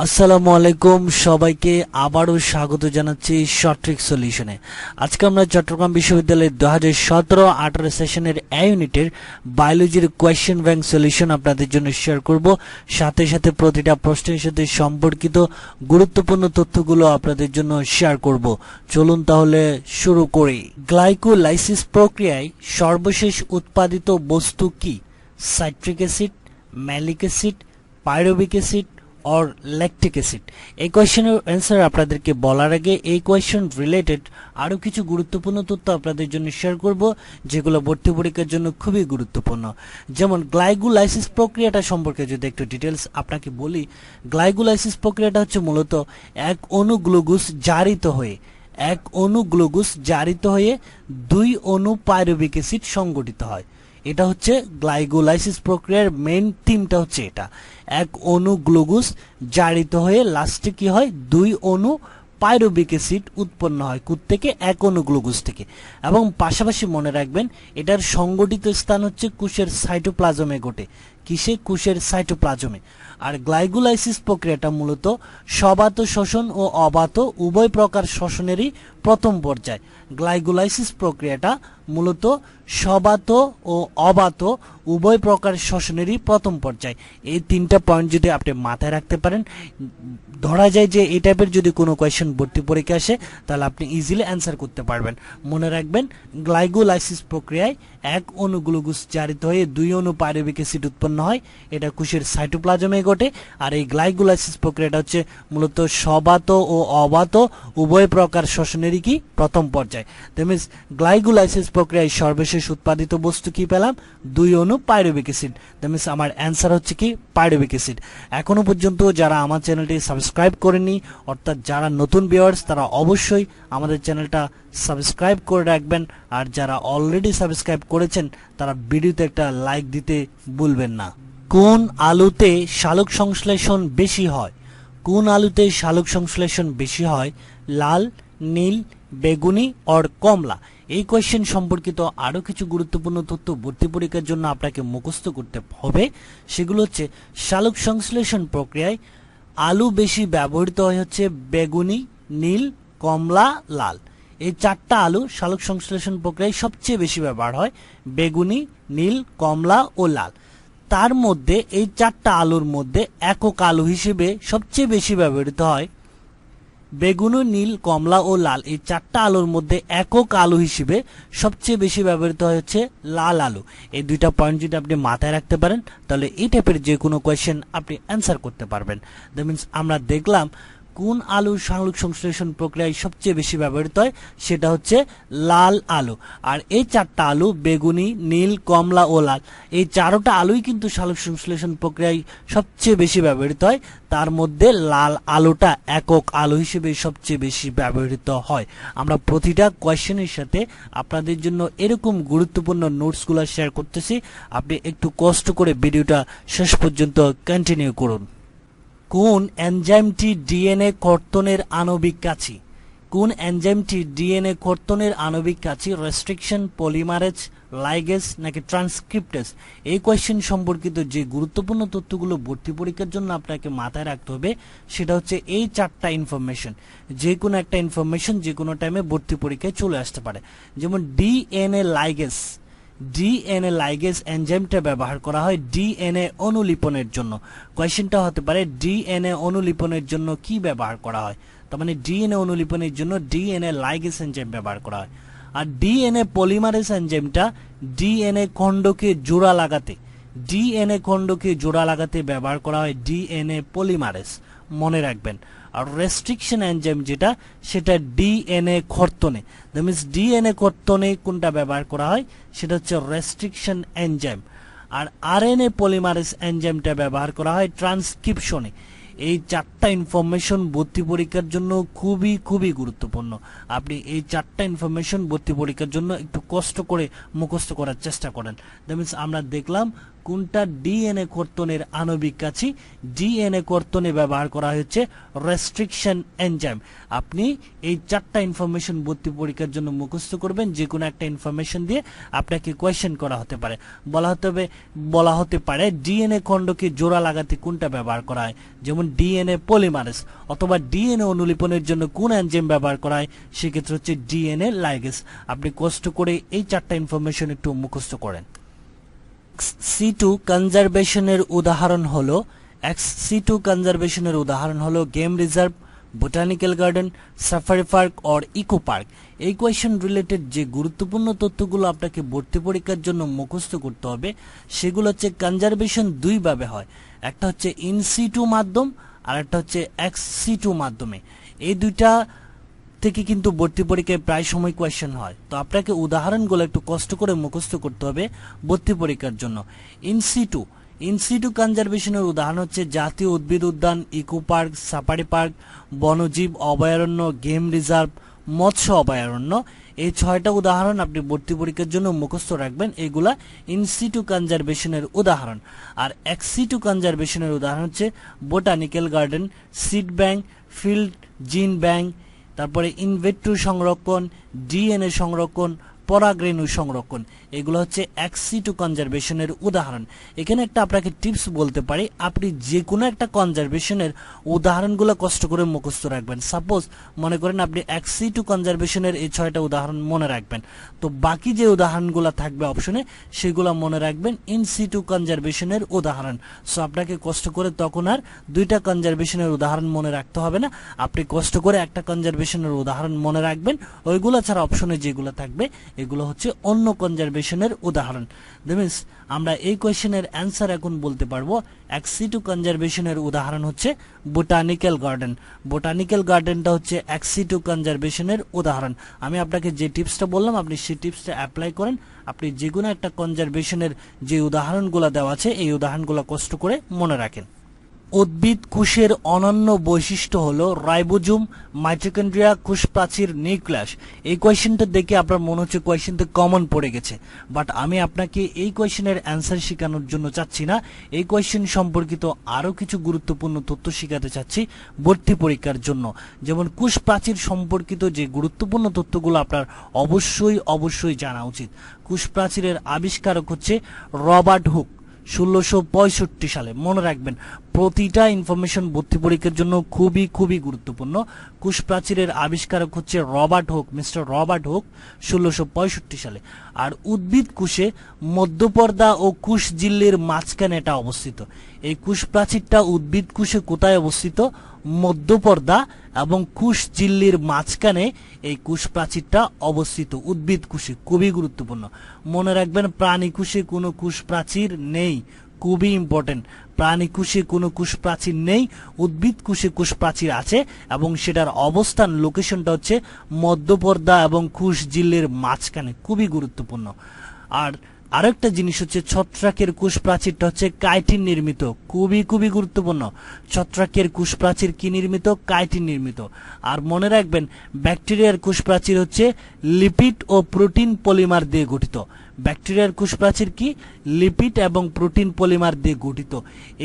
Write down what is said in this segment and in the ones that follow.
আসসালামু আলাইকুম সবাইকে আবারও স্বাগত জানাচ্ছি শর্ট ট্রিক সলিউশনে। আজকে আমরা চট্টগ্রাম বিশ্ববিদ্যালয়ের 2017-18 সেশনের এ ইউনিটের বায়োলজির কোয়েশ্চেন ব্যাংক সলিউশন আপনাদের জন্য শেয়ার করব। সাথে সাথে প্রতিটা প্রশ্নের সাথে সম্পর্কিত গুরুত্বপূর্ণ তথ্যগুলো আপনাদের জন্য শেয়ার করব। চলুন তাহলে শুরু করি। গ্লাইকোলাইসিস প্রক্রিয়ায় সর্বশেষ উৎপাদিত বস্তু কি? Citric acid, malic acid, pyruvic acid और ল্যাকটিক অ্যাসিড। এই কোয়েশ্চেনের অ্যান্সার আপনাদেরকে বলার আগে এই কোয়েশ্চেন রিলেটেড আরও কিছু গুরুত্বপূর্ণ তথ্য আপনাদের জন্য শেয়ার করব, যেগুলো ভর্তি পরীক্ষার জন্য খুবই গুরুত্বপূর্ণ। যেমন গ্লাইকোলাইসিস প্রক্রিয়াটা সম্পর্কে যদি একটু ডিটেলস আপনাকে বলি, গ্লাইকোলাইসিস প্রক্রিয়াটা হচ্ছে মূলত এক অণু গ্লুকোজ জারিত হয়ে দুই অণু পাইরুভিক অ্যাসিড সংগঠিত হয়। এটা হচ্ছে গ্লাইকোলাইসিস প্রক্রিয়ার মেইন থিমটা হচ্ছে এটা। এক অণু গ্লুকোজ জারিত হয়ে লাস্টে কি হয়, দুই অণু পাইরুভিক অ্যাসিড উৎপন্ন হয় থেকে এক অণু গ্লুকোজ থেকে। এবং পাশাপাশি মনে রাখবেন এটার সংগঠিত স্থান হচ্ছে কোষের সাইটোপ্লাজমে ঘটে। কিসে? কোষের সাইটোপ্লাজমে। আর গ্লাইকোলাইসিস প্রক্রিয়াটা মূলত সবাত শ্বসন ও অবাত উভয় প্রকার শ্বসনেরই প্রথম পর্যায়। গ্লাইকোলাইসিস প্রক্রিয়াটা মূলত সবাত ও অবাত উভয় প্রকার শ্বসনেরই প্রথম পর্যায়। এই তিনটা পয়েন্ট যদি আপনি মাথায় রাখতে পারেন, ধরা যায় যে এই টাইপের যদি কোনো কোয়েশ্চেন ভর্তি পরীক্ষা আসে তাহলে আপনি ইজিলি অ্যান্সার করতে পারবেন। মনে রাখবেন গ্লাইকোলাইসিস প্রক্রিয়ায় এক অণু গ্লুকোজ জারিত হয়ে দুই অণু পাইরুভিক অ্যাসিড উৎপন্ন হয়। এটা কোষের সাইটোপ্লাজমে ঘটে। আর এই গ্লাইকোলাইসিস প্রক্রিয়াটা হচ্ছে মূলত সবাত ও অবাত উভয় প্রকার শ্বসনেরই কি প্রথম পর্যায়। দ্যাট মিন্স গ্লাইকোলাইসিস প্রক্রিয়ায় সর্বশেষ উৎপাদিত বস্তু কি পেলাম? দুই অণু পাইরুভিক অ্যাসিড। দ্যাট মিন্স আমার অ্যান্সার হচ্ছে কি পাইরুভিক অ্যাসিড। এখনো পর্যন্ত যারা আমার চ্যানেলটি সাবস্ক্রাইব করেনি, অর্থাৎ যারা নতুন ভিউয়ার্স, তারা অবশ্যই আমাদের চ্যানেলটা সাবস্ক্রাইব করে রাখবেন। আর যারা অলরেডি সাবস্ক্রাইব করেছেন তারা ভিডিওতে একটা লাইক দিতে ভুলবেন না। কোন আলুতে সালোক সংশ্লেষণ বেশি হয়? কোন আলুতে সালোক সংশ্লেষণ বেশি হয়? লাল, নীল, বেগুনি অর কমলা। এই কোয়েশ্চেন সম্পর্কিত আরও কিছু গুরুত্বপূর্ণ তথ্য ভর্তি পরীক্ষার জন্য আপনাকে মুখস্থ করতে হবে। সেগুলো হচ্ছে সালোক সংশ্লেষণ প্রক্রিয়ায় আলু বেশি ব্যবহৃত হয় হচ্ছে বেগুনি, নীল, কমলা, লাল। এই চারটা আলু সালোক সংশ্লেষণ প্রক্রিয়ায় সবচেয়ে বেশি ব্যবহার হয়, বেগুনি, নীল, কমলা ও লাল। তার মধ্যে এই চারটা আলুর মধ্যে একক আলু হিসেবে সবচেয়ে বেশি ব্যবহৃত হয় বেগুনি, নীল, কমলা ও লাল। এই চারটা আলুর মধ্যে একক আলু হিসেবে সবচেয়ে বেশি ব্যবহৃত হয় হচ্ছে লাল আলু। এই দুইটা পয়েন্ট যদি আপনি মাথায় রাখতে পারেন তাহলে এই টাইপের যে কোনো কোয়েশ্চেন আপনি অ্যান্সার করতে পারবেন। দ্যাট মিন্স আমরা দেখলাম কোন আলু সালোক সংশ্লেষণ প্রক্রিয়ায় সবচেয়ে বেশি ব্যবহৃত হয়, সেটা হচ্ছে লাল আলু। আর এই চারটা আলু বেগুনি, নীল, কমলা ও লাল, এই চারোটা আলুই কিন্তু সালোক সংশ্লেষণ প্রক্রিয়ায় সবচেয়ে বেশি ব্যবহৃত হয়। তার মধ্যে লাল আলুটা একক আলু হিসেবে সবচেয়ে বেশি ব্যবহৃত হয়। আমরা প্রতিটা কোয়েশ্চেনের সাথে আপনাদের জন্য এরকম গুরুত্বপূর্ণ নোটসগুলো শেয়ার করতেছি। আপনি একটু কষ্ট করে ভিডিওটা শেষ পর্যন্ত কন্টিনিউ করুন। কোন এনজাইমটি ডিএনএ কর্তনের আণবিক কাছি? কোন এনজাইমটি ডিএনএ কর্তনের আণবিক কাছি? রেস্ট্রিকশন, পলিমারেজ, লাইগেজ নাকি ট্রান্সক্রিপ্টেজ? এই কোয়েশ্চেন সম্পর্কিত যে গুরুত্বপূর্ণ তথ্যগুলো ভর্তি পরীক্ষার জন্য আপনাকে মাথায় রাখতে হবে সেটা হচ্ছে এই চারটা ইনফরমেশন। যে কোনো একটা ইনফরমেশন যে কোনো টাইমে ভর্তি পরীক্ষায় চলে আসতে পারে। যেমন ডিএনএ লাইগেজ এনজাইমটা ব্যবহার করা হয় ডিএনএ অনুলিপনের জন্য। কোয়েশ্চেনটা হতে পারে ডিএনএ অনুলিপনের জন্য কি ব্যবহার করা হয়? তার মানে ডিএনএ অনুলিপনের জন্য ডিএনএ লাইগেজ এনজাইম ব্যবহার করা হয়। আর ডিএনএ পলিমারেজ এনজাইমটা ডিএনএ খণ্ডকে জোড়া লাগাতে ব্যবহার করা হয় ডিএনএ পলিমারেজ, মনে রাখবেন। আর রেস্ট্রিকশন এনজাইম যেটা, সেটা ডিএনএ কর্তনে। দ্যাট মিন্স ডিএনএ কর্তনে কোনটা ব্যবহার করা হয়, সেটা হচ্ছে রেস্ট্রিকশন এনজাইম। আর আরএনএ পলিমারেজ এনজাইমটা ব্যবহার করা হয় ট্রান্সক্রিপশনে। এই চারটা ইনফরমেশন ভর্তি পরীক্ষার জন্য খুবই খুবই গুরুত্বপূর্ণ। আপনি এই চারটা ইনফরমেশন ভর্তি পরীক্ষার জন্য একটু কষ্ট করে মুখস্থ করার চেষ্টা করেন। দ্যাট মিন্স আমরা দেখলাম কোনটা ডিএনএ কর্তনের আণবিক কাছি? ডিএনএ কর্তনে ব্যবহার করা হচ্ছে রেস্ট্রিকশন এনজাইম। আপনি এই 4টা ইনফরমেশন ভর্তি পরীক্ষার জন্য মুখস্থ করবেন। যে কোনো একটা ইনফরমেশন দিয়ে আপনাকে কোয়েশ্চেন করা হতে পারে। বলা হতে পারে ডিএনএ খণ্ডকে জোড়া লাগাতে কোনটা ব্যবহার করা হয়, যেমন ডিএনএ পলিমারেজ, অথবা ডিএনএ অনুলিপনের জন্য কোন এনজাইম ব্যবহার করা হয়, সেক্ষেত্রে হচ্ছে ডিএনএ লাইগেজ। আপনি কষ্ট করে এই 4টা ইনফরমেশন একটু মুখস্থ করেন। সিটু কনজারভেশনের উদাহরণ হলো সিটু কনজারভেশনের উদাহরণ হলো game reserve, botanical garden, safari park or eco park. এই কোয়েশ্চেন রিলেটেড যে গুরুত্বপূর্ণ তথ্যগুলো আপনাকে ভর্তি পরীক্ষার জন্য মুখস্থ করতে হবে সেগুলো হচ্ছে কনজারভেশন দুই ভাবে হয়। একটা হচ্ছে ইন সিটু মাধ্যম আর একটা হচ্ছে এক্স সিটু মাধ্যমে। এই দুইটা থেকে কিন্তু ভর্তি পরীক্ষায় প্রায় সময় কোয়েশ্চেন হয়। তো আপনাকে উদাহরণগুলো একটু কষ্ট করে মুখস্থ করতে হবে ভর্তি পরীক্ষার জন্য। ইনসিটু কনজারভেশনের উদাহরণ হচ্ছে জাতীয় উদ্ভিদ উদ্যান, ইকো পার্ক, সাফারি পার্ক, বনজীব অভয়ারণ্য, গেম রিজার্ভ, মৎস্য অভয়ারণ্য। এই 6টা উদাহরণ আপনি ভর্তি পরীক্ষার জন্য মুখস্থ রাখবেন। এগুলা ইনসিটু কনজারভেশনের উদাহরণ। আর এক্সিটু কনজারভেশনের উদাহরণ হচ্ছে botanical garden, seed bank, field জিন ব্যাংক, তারপরে ইনভেট্রু সংরক্ষণ, ডিএনএ সংরক্ষণ, পরাগরেণু সংরক্ষণ। এগুলো হচ্ছে এক্সিটু কনজারভেশনের উদাহরণ। এখানে একটা আপনাকে টিপস বলতে পারি, আপনি যে কোনো একটা কনজারভেশনের উদাহরণগুলো কষ্ট করে মুখস্থ রাখবেন। সাপোজ মনে করেন আপনি এক্সিটু কনজারভেশনের এই 6টা উদাহরণ মনে রাখবেন, তো বাকি যে উদাহরণগুলো থাকবে অপশনে সেগুলো মনে রাখবেন ইনসিটু কনজারভেশনের উদাহরণ। সো আপনাকে কষ্ট করে তখন আর 2টা কনজারভেশনের উদাহরণ মনে রাখতে হবে না। আপনি কষ্ট করে একটা কনজারভেশনের উদাহরণ মনে রাখবেন, ওইগুলো ছাড়া অপশনে যেগুলো থাকবে এগুলো হচ্ছে অন্য কনজারভেশনের উদাহরণ। দ্যাট মিন্স আমরা এই কোয়েশ্চেনের অ্যান্সার এখন বলতে পারবো এক্সিটু কনজারভেশনের উদাহরণ হচ্ছে বোটানিক্যাল গার্ডেন। বোটানিক্যাল গার্ডেনটা হচ্ছে এক্সিটু কনজারভেশনের উদাহরণ। আমি আপনাকে যে টিপসটা বললাম আপনি সেই টিপসটা অ্যাপ্লাই করেন। আপনি যে কোনো একটা কনজারভেশনের যে উদাহরণগুলো দেওয়া আছে এই উদাহরণগুলো কষ্ট করে মনে রাখেন। উদ্ভিদ কোষের অনন্য বৈশিষ্ট্য হলো রাইবোজোম, মাইটোকন্ড্রিয়া, কোষ প্রাচীর, নিউক্লিয়াস। এই কোয়েশ্চেনটা দেখে আপনার মনে হচ্ছে কোয়েশ্চেনটা কমন পড়ে গেছে, বাট আমি আপনাকে এই কোয়েশ্চেনের অ্যান্সার শেখানোর জন্য চাচ্ছি না। এই কোয়েশ্চেন সম্পর্কিত আরো কিছু গুরুত্বপূর্ণ তথ্য শেখাতে চাচ্ছি ভর্তি পরীক্ষার জন্য। যেমন কোষ প্রাচীর সম্পর্কিত যে গুরুত্বপূর্ণ তথ্যগুলো আপনার অবশ্যই জানা উচিত। কোষ প্রাচীরের আবিষ্কারক হচ্ছে রবার্ট হুক, 1665 সালে। মনে রাখবেন প্রতিটা ইনফরমেশন ভর্তি পরীক্ষার জন্য খুবই গুরুত্বপূর্ণ। কোষ প্রাচীরের আবিষ্কারক হচ্ছে Robert Hooke, mister Robert Hooke, 1665 সালে। আর উদ্ভিদ কোষে মধ্যপর্দা ও কোষ ঝিল্লির মাঝখানে এটা অবস্থিত। এই কোষ প্রাচীরটা উদ্ভিদ কোষে কোথায় অবস্থিত? মধ্যপর্দা এবং কোষ ঝিল্লির মাঝখানে এই কোষ প্রাচীরটা অবস্থিত উদ্ভিদ কোষে। খুবই গুরুত্বপূর্ণ। মনে রাখবেন প্রাণী কোষে কোনো কোষ প্রাচীর নেই, খুবই ইম্পর্টেন্ট। প্রাণী কোষে কোনো কোষ প্রাচীর নেই, উদ্ভিদ কোষে কোষ প্রাচীর আছে এবং সেটার অবস্থান লোকেশনটা হচ্ছে মধ্যপর্দা এবং কোষ ঝিল্লির মাঝখানে। খুবই গুরুত্বপূর্ণ। আর আরেকটা জিনিস হচ্ছে ছত্রাকের কোষ প্রাচীরটা হচ্ছে কাইটিন নির্মিত। খুবই গুরুত্বপূর্ণ। ছত্রাকের কোষ প্রাচীর কি নির্মিত? কাইটিন নির্মিত। আর মনে রাখবেন ব্যাকটেরিয়ার কোষ প্রাচীর হচ্ছে লিপিড ও প্রোটিন পলিমার দিয়ে গঠিত। ব্যাকটেরিয়ার কোষ প্রাচীর কি? লিপিড এবং প্রোটিন পলিমার দিয়ে গঠিত।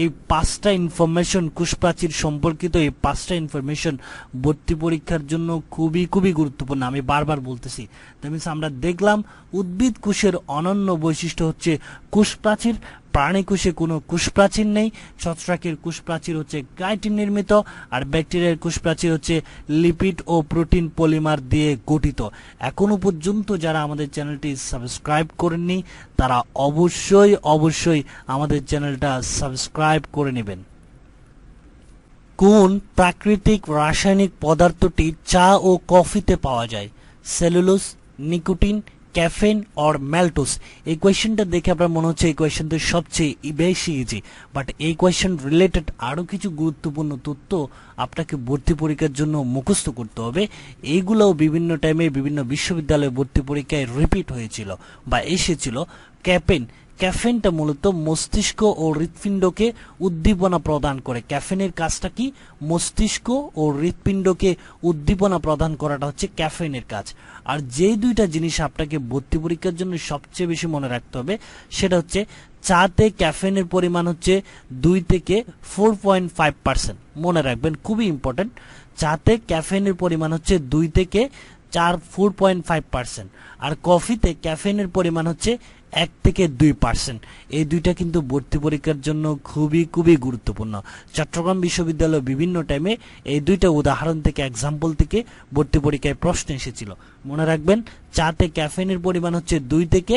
এই 5টা ইনফরমেশন কোষ প্রাচীর সম্পর্কিত, এই 5টা ইনফরমেশন ভর্তি পরীক্ষার জন্য খুবই গুরুত্বপূর্ণ। আমি বারবার বলতেছি। দ্যাট মিন্স আমরা দেখলাম উদ্ভিদ কোষের অনন্য বৈশিষ্ট্য হচ্ছে কোষ প্রাচীর, প্রাণী কোষে কোনো কোষ প্রাচীর নেই, ছত্রাকের কোষ প্রাচীর হচ্ছে কাইটিন নির্মিত, আর ব্যাকটেরিয়ার কোষ প্রাচীর হচ্ছে লিপিড ও প্রোটিন পলিমার দিয়ে গঠিত। এখনো পর্যন্ত যারা আমাদের চ্যানেলটি সাবস্ক্রাইব করেননি তারা অবশ্যই আমাদের চ্যানেলটা সাবস্ক্রাইব করে নেবেন। কোন প্রাকৃতিক রাসায়নিক পদার্থটি চা ও কফিতে পাওয়া যায়? Cellulose, nicotine, caffeine or ম্যালটোজ। এই কোয়েশ্চেনটা দেখে আপনার মনে হচ্ছে এই কোয়েশ্চেনটা সবচেয়ে বেশি ইজি, বাট এই কোয়েশ্চেন রিলেটেড আরো কিছু গুরুত্বপূর্ণ তথ্য আপনাকে ভর্তি পরীক্ষার জন্য মুখস্থ করতে হবে। এইগুলোও বিভিন্ন টাইমে বিভিন্ন বিশ্ববিদ্যালয়ে ভর্তি পরীক্ষায় রিপিট হয়েছিল বা এসেছিল। ক্যাফেইনটা মূলত মস্তিষ্ক ও হৃৎপিণ্ডকে উদ্দীপনা প্রদান করে। ক্যাফেইনের কাজটা কি? মস্তিষ্ক ও হৃৎপিণ্ডকে উদ্দীপনা প্রদান করাটা হচ্ছে ক্যাফেইনের কাজ। আর যে দুইটা জিনিস আপনাকে ভর্তি পরীক্ষার জন্য সবচেয়ে বেশি মনে রাখতে হবে সেটা হচ্ছে চাতে ক্যাফেনের পরিমাণ হচ্ছে 2 থেকে 4.5%। মনে রাখবেন, খুবই ইম্পর্টেন্ট। চাতে ক্যাফেনের পরিমাণ হচ্ছে 2 থেকে 4.5%, আর কফিতে ক্যাফেনের পরিমাণ হচ্ছে 1 থেকে 2%। এই দুইটা কিন্তু ভর্তি পরীক্ষার জন্য খুবই খুবই গুরুত্বপূর্ণ। চট্টগ্রাম বিশ্ববিদ্যালয়ে বিভিন্ন টাইমে এই দুইটা উদাহরণ থেকে, এক্সাম্পল থেকে ভর্তি পরীক্ষায় প্রশ্ন এসেছিল। মনে রাখবেন, চাতে ক্যাফেনের পরিমাণ হচ্ছে 2 থেকে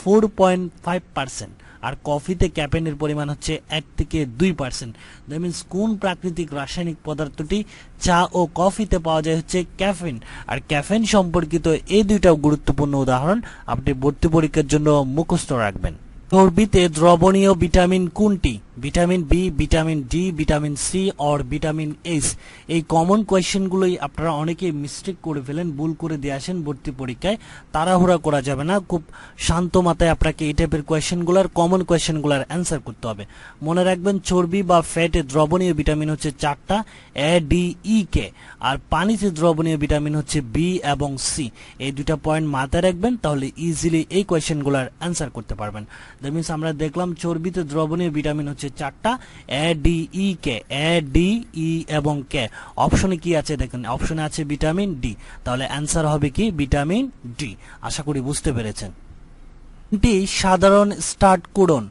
4.5%, আর কফিতে ক্যাফেনের পরিমাণ হচ্ছে 1 থেকে 2%। দ্যাট মিনস কোন প্রাকৃতিক রাসায়নিক পদার্থটি চা ও কফিতে পাওয়া যায় হচ্ছে ক্যাফেন। আর ক্যাফেন সম্পর্কিত এই দুইটা গুরুত্বপূর্ণ উদাহরণ আপনি ভর্তি পরীক্ষার জন্য মুখস্থ রাখবেন। চর্বিতে দ্রবণীয় ভিটামিন কোনটি? Vitamin B, vitamin D, vitamin C or vitamin H? এই কমন কোয়েশ্চেনগুলোই আপনারা অনেকেই মিস্টেক করে ফেলেন, ভুল করে দিয়ে আসেন ভর্তি পরীক্ষায়। তাড়াহুড়া করা যাবে না, খুব শান্ত মাথায় আপনাকে এই টাইপের কোয়েশ্চেনগুলোর, কমন কোয়েশ্চেনগুলোর অ্যান্সার করতে হবে। মনে রাখবেন, চর্বি বা ফ্যাটে দ্রবণীয় ভিটামিন হচ্ছে 4টা, এ, ডি, ই, কে। আর পানিতে দ্রবণীয় ভিটামিন হচ্ছে বি এবং সি। এই দুইটা পয়েন্ট মাথায় রাখবেন, তাহলে ইজিলি এই কোয়েশ্চেনগুলোর অ্যান্সার করতে পারবেন। দ্যাট মিনস আমরা দেখলাম চর্বিতে দ্রবণীয় ভিটামিন হচ্ছে 4টা, এ, ডি, ই, কে। এ, ডি, ই এবং কে। অপশনে কি আছে দেখেন, অপশনে আছে ভিটামিন ডি, তাহলে অ্যান্সার হবে কি ভিটামিন ডি। আশা করি বুঝতে পেরেছেন। কোনটি সাধারণ স্টার্ট কোডন?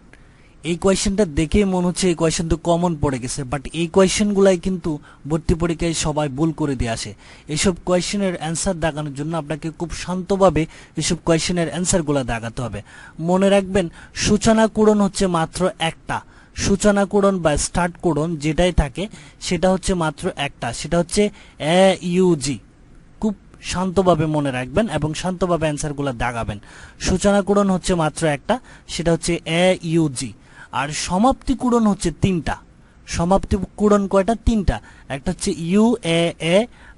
এই কোয়েশ্চেনটা দেখেই মনে হচ্ছে এই কোয়েশ্চেন তো কমন পড়ে গেছে, বাট এই কোয়েশ্চেনগুলাই কিন্তু ভর্তি পরীক্ষায় সবাই ভুল করে দিয়ে আসে। এইসব কোয়েশ্চেনের অ্যান্সার দেখানোর জন্য আপনাকে খুব শান্তভাবে এসব কোয়েশ্চেনের অ্যান্সারগুলো দেখাতে হবে। মনে রাখবেন, সূচনা কোডন হচ্ছে মাত্র একটা। সূচনা কোডন বা স্টার্ট কোডন যেটাই থাকে সেটা হচ্ছে মাত্র একটা, সেটা হচ্ছে এ, ইউ, জি। খুব শান্তভাবে মনে রাখবেন এবং শান্তভাবে অ্যান্সারগুলো দাগাবেন। সূচনা কোডন হচ্ছে মাত্র একটা, সেটা হচ্ছে এ, ইউ, জি। আর সমাপ্তি কোডন হচ্ছে 3টা। সমাপ্তি কোডন কয়টা? 3টা। একটা হচ্ছে ইউ, এ,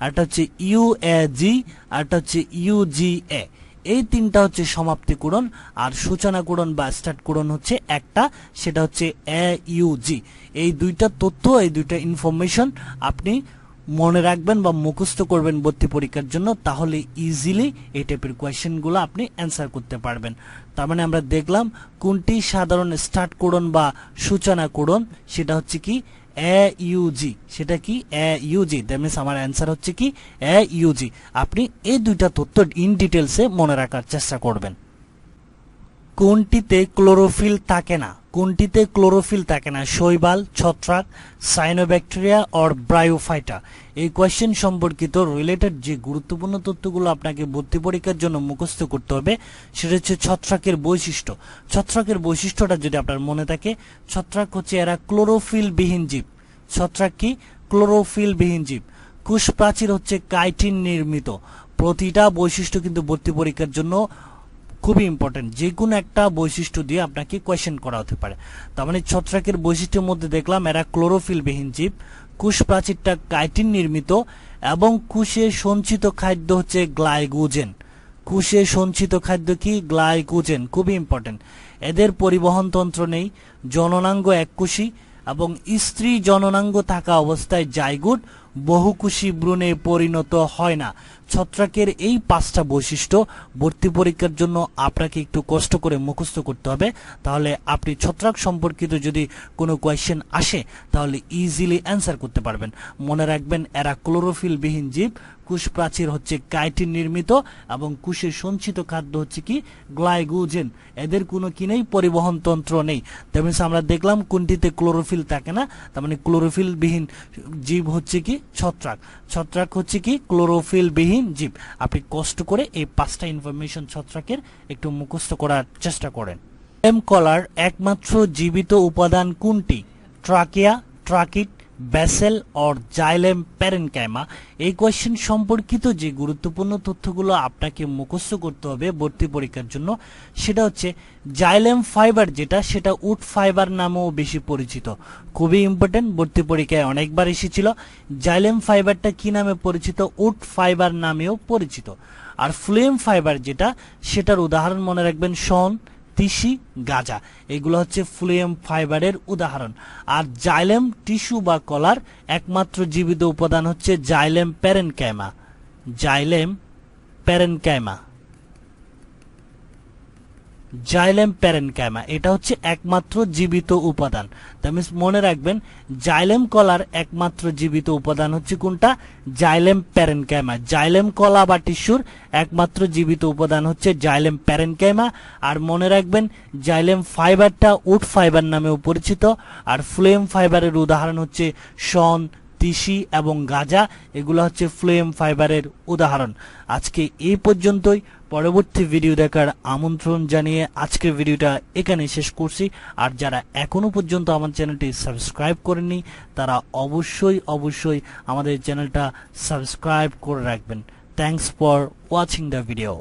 একটা হচ্ছে ইউ, এ, জি, আরটা হচ্ছে ইউ, জি, এ। এই 3টা হচ্ছে সমাপ্তি কোডন। আর সূচনা কোডন বা স্টার্ট কোডন হচ্ছে একটা, সেটা হচ্ছে এ, ইউ, জি। এই দুইটা তথ্য, এই দুইটা ইনফরমেশন আপনি মনে রাখবেন বা মুখস্থ করবেন ভর্তি পরীক্ষার জন্য, তাহলে ইজিলি এই টাইপের কোয়েশ্চেনগুলো আপনি অ্যান্সার করতে পারবেন। তার মানে আমরা দেখলাম কোনটি সাধারণ স্টার্ট কোডন বা সূচনা কোডন, সেটা হচ্ছে কি এ, ইউ, জি। সেটা কি এ, ইউ, জি। দ্যাট মিনস আমার অ্যান্সার হচ্ছে কি এ, ইউ, জি। আপনি এই দুইটা তথ্য ইন ডিটেলসে মনে রাখার চেষ্টা করবেন। কোনটিতে ক্লোরোফিল থাকে না? কোনটিতে ক্লোরোফিল থাকে না? শৈবাল, ছত্রাক, সাইনোব্যাকটেরিয়া অর ব্রায়োফাইটা? এই কোয়েশ্চেন সম্পর্কিত রিলেটেড যে গুরুত্বপূর্ণ তথ্যগুলো আপনাকে ভর্তি পরীক্ষার জন্য মুখস্থ করতে হবে সেটা হচ্ছে ছত্রাকের বৈশিষ্ট্য। ছত্রাকের বৈশিষ্ট্যটা যদি আপনার মনে থাকে, ছত্রাক হচ্ছে এরা ক্লোরোফিল বিহীন জীব। ছত্রাক কি? ক্লোরোফিল বিহীন জীব। কোষ প্রাচীর হচ্ছে কাইটিন নির্মিত। প্রতিটা বৈশিষ্ট্য কিন্তু ভর্তি পরীক্ষার জন্য খুবই ইম্পর্টেন্ট। যে কোনো একটা বৈশিষ্ট্য দিয়ে আপনাকে কোয়েশ্চেন করা হতে পারে। তার মানে ছত্রাকের বৈশিষ্ট্যের মধ্যে দেখলাম এরা ক্লোরোফিল বিহীন জীব, কোষ প্রাচীরটা কাইটিন নির্মিত, এবং কোষে সঞ্চিত খাদ্য হচ্ছে গ্লাইকোজেন। কোষে সঞ্চিত খাদ্য কি? গ্লাইকোজেন। খুবই ইম্পর্টেন্ট। এদের পরিবহন তন্ত্র নেই, জননাঙ্গ এককোষী, এবং স্ত্রী জননাঙ্গ থাকা অবস্থায় জাইগোট বহুকোষী ভ্রূণে পরিণত হয় না। ছত্রাকের এই 5টা বৈশিষ্ট্য ভর্তি পরীক্ষার জন্য আপনাকে একটু কষ্ট করে মুখস্থ করতে হবে, তাহলে আপনি ছত্রাক সম্পর্কিত যদি কোনো কোয়েশ্চেন আসে তাহলে ইজিলি অ্যান্সার করতে পারবেন। মনে রাখবেন, এরা ক্লোরোফিল বিহীন জীব, কোষ প্রাচীর হচ্ছে কাইটিন নির্মিত, এবং কোষের সঞ্চিত খাদ্য হচ্ছে কি? গ্লাইকোজেন। এদের কোনো কি নেই? পরিবহন তন্ত্র নেই। তার মানে আমরা দেখলাম কোনটিতে ক্লোরোফিল থাকে না, তার মানে ক্লোরোফিল বিহীন জীব হচ্ছে কি? ছত্রাক। ছত্রাক হচ্ছে কি? ক্লোরোফিল বিহীন জীব। আপনি কষ্ট করে এই 5টা ইনফরমেশন ছত্রাকের একটু মুখস্থ করার চেষ্টা করেন। কলার একমাত্র জীবিত উপাদান কোনটি? Trachea, tracheid, vessel or xylem parenchyma? এই কোয়েশ্চেন সম্পর্কিত যে গুরুত্বপূর্ণ তথ্যগুলো আপনাকে মুখস্থ করতে হবে ভর্তি পরীক্ষার জন্য সেটা হচ্ছে জাইলেম ফাইবার, যেটা সেটা উড ফাইবার নামেও বেশি পরিচিত। খুবই ইম্পর্টেন্ট, ভর্তি পরীক্ষায় অনেকবার এসেছিল। জাইলেম ফাইবারটা কি নামে পরিচিত? উড ফাইবার নামেও পরিচিত। আর ফ্লোয়েম ফাইবার যেটা, সেটার উদাহরণ মনে রাখবেন শন, তিসি, গাঁজা। এগুলো হচ্ছে ফ্লোয়েম ফাইবারের উদাহরণ। আর জাইলেম টিস্যু বা কলার একমাত্র জীবিত উপাদান হচ্ছে xylem parenchyma. Xylem parenchyma. Xylem parenchyma, এটা হচ্ছে একমাত্র জীবিত উপাদান। তার মিনস মনে রাখবেন জাইলেম কলার একমাত্র জীবিত উপাদান হচ্ছে কোনটা? Xylem parenchyma. জাইলেম কলা বা টিস্যুর একমাত্র জীবিত উপাদান হচ্ছে জাইলেম প্যারেনকাইমা। আর মনে রাখবেন জাইলেম ফাইবারটা উড ফাইবার নামেও পরিচিত। আর ফ্লোয়েম ফাইবারের উদাহরণ হচ্ছে শন, তিসি এবং গাঁজা, এগুলো হচ্ছে ফ্লোয়েম ফাইবারের উদাহরণ। আজকে এই পর্যন্তই। পরবর্তী ভিডিও দেখার আমন্ত্রণ জানিয়ে আজকের ভিডিওটা এখানে শেষ করছি। আর যারা এখনো পর্যন্ত আমার চ্যানেলটি সাবস্ক্রাইব করেননি তারা অবশ্যই আমাদের চ্যানেলটা সাবস্ক্রাইব করে রাখবেন। Thanks for watching the video.